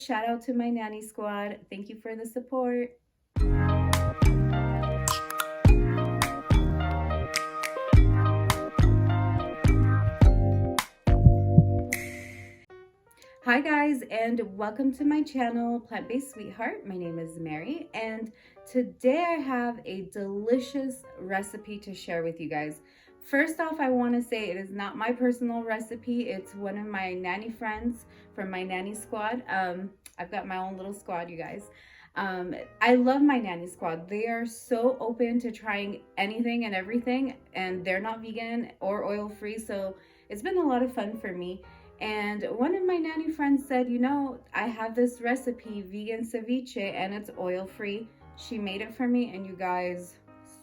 Shout out to my nanny squad. Thank you for the support. Hi guys, and welcome to my channel, Plant-Based Sweetheart. My name is Mary, and today I have a delicious recipe to share with you guys. First off, I want to say it is not my personal recipe. It's one of my nanny friends from my nanny squad. I've got my own little squad, you guys. I love my nanny squad. They are so open to trying anything and everything, and they're not vegan or oil free, so it's been a lot of fun for me. And one of my nanny friends said, you know, I have this recipe, vegan ceviche, and it's oil free. She made it for me, and you guys,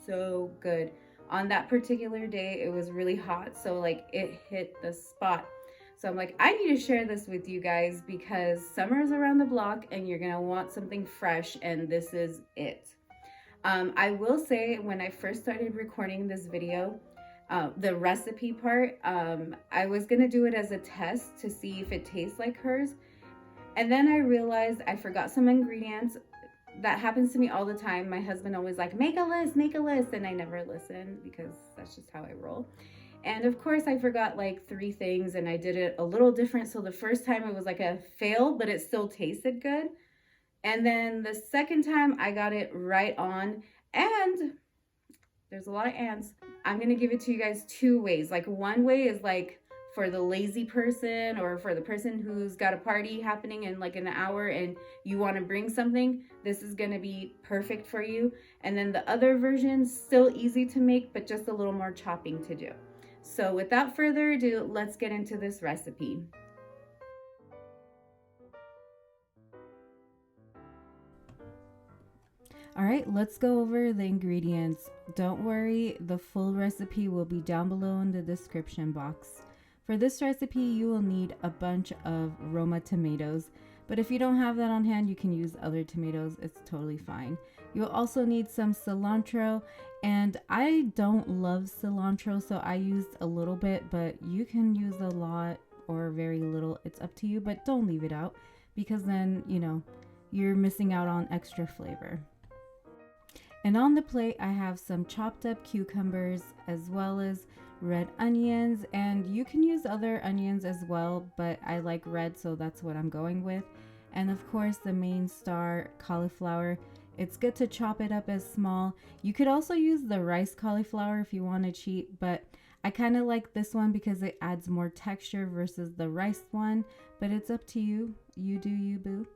so good. On that particular day, it was really hot, so like it hit the spot. So I'm like, I need to share this with you guys because summer's around the block and you're gonna want something fresh, and this is it. I will say, when I first started recording this video, the recipe part, I was gonna do it as a test to see if it tastes like hers. And then I realized I forgot some ingredients. That happens to me all the time. My husband always like, make a list. And I never listen because that's just how I roll. And of course I forgot like 3 things and I did it a little different. So the first time it was like a fail, but it still tasted good. And then the second time I got it right on. And there's a lot of ands. I'm going to give it to you guys 2 ways. Like, one way is like for the lazy person or for the person who's got a party happening in like an hour and you want to bring something. This is going to be perfect for you. And then the other version, still easy to make, but just a little more chopping to do. So without further ado, let's get into this recipe. All right, let's go over the ingredients. Don't worry, the full recipe will be down below in the description box. For this recipe, you will need a bunch of Roma tomatoes, but if you don't have that on hand, you can use other tomatoes. It's totally fine. You'll also need some cilantro, and I don't love cilantro, so I used a little bit, but you can use a lot or very little. It's up to you, but don't leave it out because then, you're missing out on extra flavor. And on the plate, I have some chopped up cucumbers as well as red onions. And you can use other onions as well, but I like red, so that's what I'm going with. And of course, the main star, cauliflower. It's good to chop it up as small. You could also use the rice cauliflower if you want to cheat, but I kind of like this one because it adds more texture versus the rice one, but it's up to you. You do you, boo.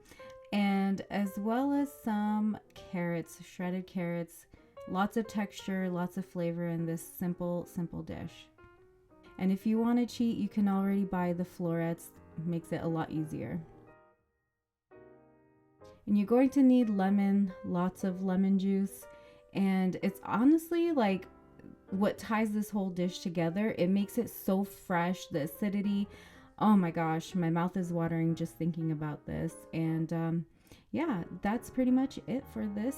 And as well as some carrots, shredded carrots. Lots of texture, lots of flavor in this simple dish. And if you want to cheat, you can already buy the florets. Makes it a lot easier. And you're going to need lemon, lots of lemon juice. And it's honestly like what ties this whole dish together. It makes it so fresh, the acidity. Oh my gosh, my mouth is watering just thinking about this. And yeah, that's pretty much it for this.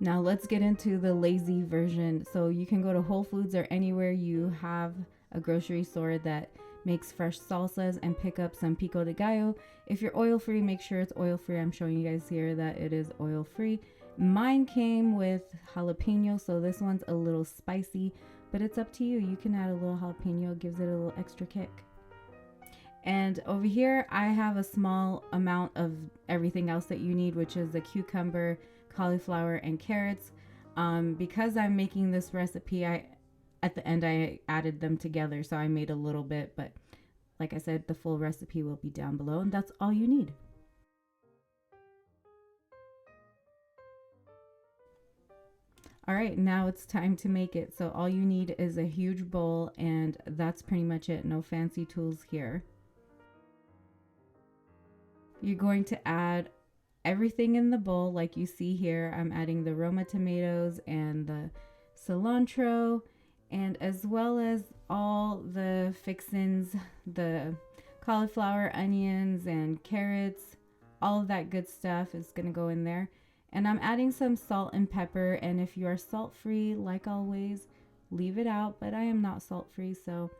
Now let's get into the lazy version. So you can go to Whole Foods or anywhere you have a grocery store that makes fresh salsas and pick up some Pico De Gallo. If you're oil free, make sure it's oil free. I'm showing you guys here that it is oil free. Mine came with jalapeno, so this one's a little spicy, but it's up to you. You can add a little jalapeno, it gives it a little extra kick. And over here, I have a small amount of everything else that you need, which is the cucumber, cauliflower, and carrots. Because I'm making this recipe, at the end I added them together, so I made a little bit, but like I said, the full recipe will be down below, and that's all you need. All right, now it's time to make it. So all you need is a huge bowl, and that's pretty much it. No fancy tools here. You're going to add everything in the bowl like you see here. I'm adding the Roma tomatoes and the cilantro, and as well as all the fixins, the cauliflower, onions, and carrots. All of that good stuff is going to go in there. And I'm adding some salt and pepper, and if you are salt free, like always, leave it out, but I am not salt free, so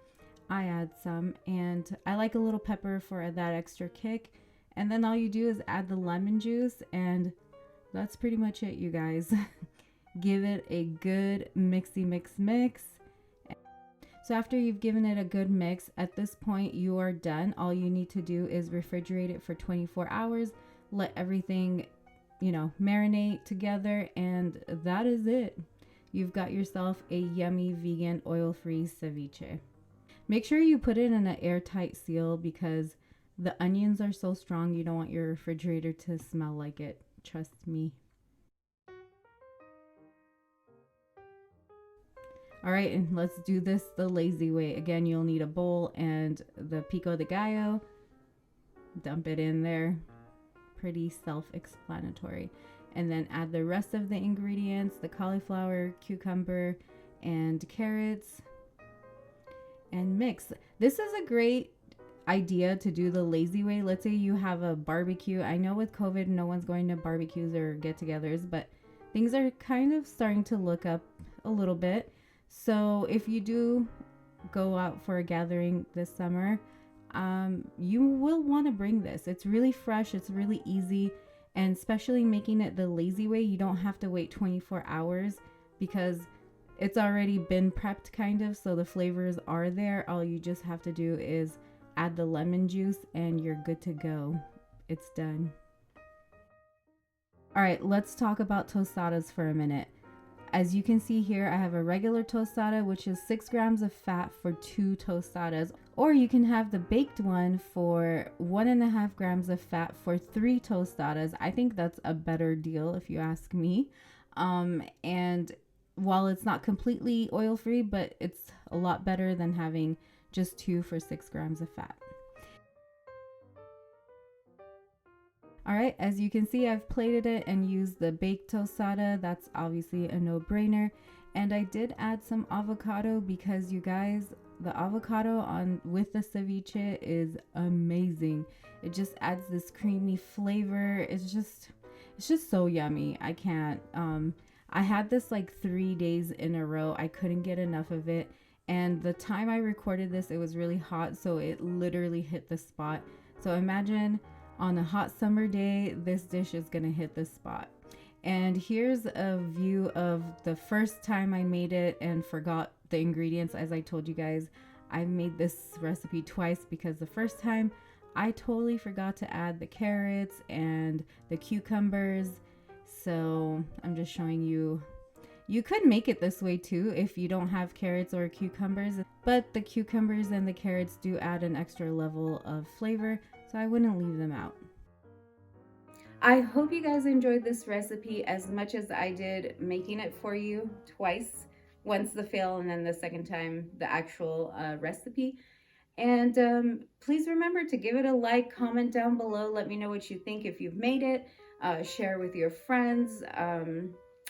I add some, and I like a little pepper for that extra kick. And then all you do is add the lemon juice, and that's pretty much it, you guys. Give it a good mixy mix. So after you've given it a good mix, at this point you are done. All you need to do is refrigerate it for 24 hours, let everything, marinate together, and that is it. You've got yourself a yummy vegan oil-free ceviche. Make sure you put it in an airtight seal because the onions are so strong you don't want your refrigerator to smell like it. Trust me. All right, and let's do this the lazy way. Again, you'll need a bowl and the Pico De Gallo. Dump it in there. Pretty self-explanatory. And then add the rest of the ingredients, the cauliflower, cucumber, and carrots. And mix. This is a great idea to do the lazy way. Let's say you have a barbecue. I know with COVID, no one's going to barbecues or get-togethers, but things are kind of starting to look up a little bit. So if you do go out for a gathering this summer, you will want to bring this. It's really fresh. It's really easy. And especially making it the lazy way, you don't have to wait 24 hours because it's already been prepped kind of. So the flavors are there. All you just have to do is add the lemon juice and you're good to go. It's done. All right, let's talk about tostadas for a minute. As you can see here, I have a regular tostada, which is 6 grams of fat for 2 tostadas. Or you can have the baked one for 1.5 grams of fat for 3 tostadas. I think that's a better deal if you ask me. And while it's not completely oil-free, but it's a lot better than having just 2 for 6 grams of fat. All right, as you can see, I've plated it and used the baked tostada. That's obviously a no-brainer. And I did add some avocado because you guys, the avocado on with the ceviche is amazing. It just adds this creamy flavor. It's just so yummy. I can't. I had this like 3 days in a row. I couldn't get enough of it. And the time I recorded this, it was really hot, so it literally hit the spot. So imagine on a hot summer day, this dish is gonna hit the spot. And here's a view of the first time I made it and forgot the ingredients. As I told you guys, I've made this recipe twice because the first time I totally forgot to add the carrots and the cucumbers. So I'm just showing you. You could make it this way too if you don't have carrots or cucumbers, but the cucumbers and the carrots do add an extra level of flavor, so I wouldn't leave them out. I hope you guys enjoyed this recipe as much as I did making it for you twice. Once the fail and then the second time the actual recipe. And please remember to give it a like, comment down below, let me know what you think if you've made it, share with your friends.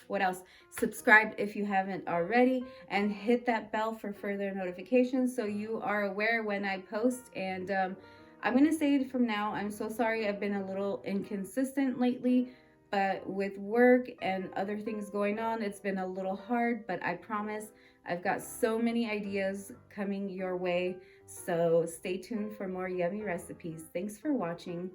What else? Subscribe if you haven't already, and hit that bell for further notifications so you are aware when I post. And I'm going to say it from now. I'm so sorry I've been a little inconsistent lately, but with work and other things going on, it's been a little hard, but I promise I've got so many ideas coming your way. So stay tuned for more yummy recipes. Thanks for watching.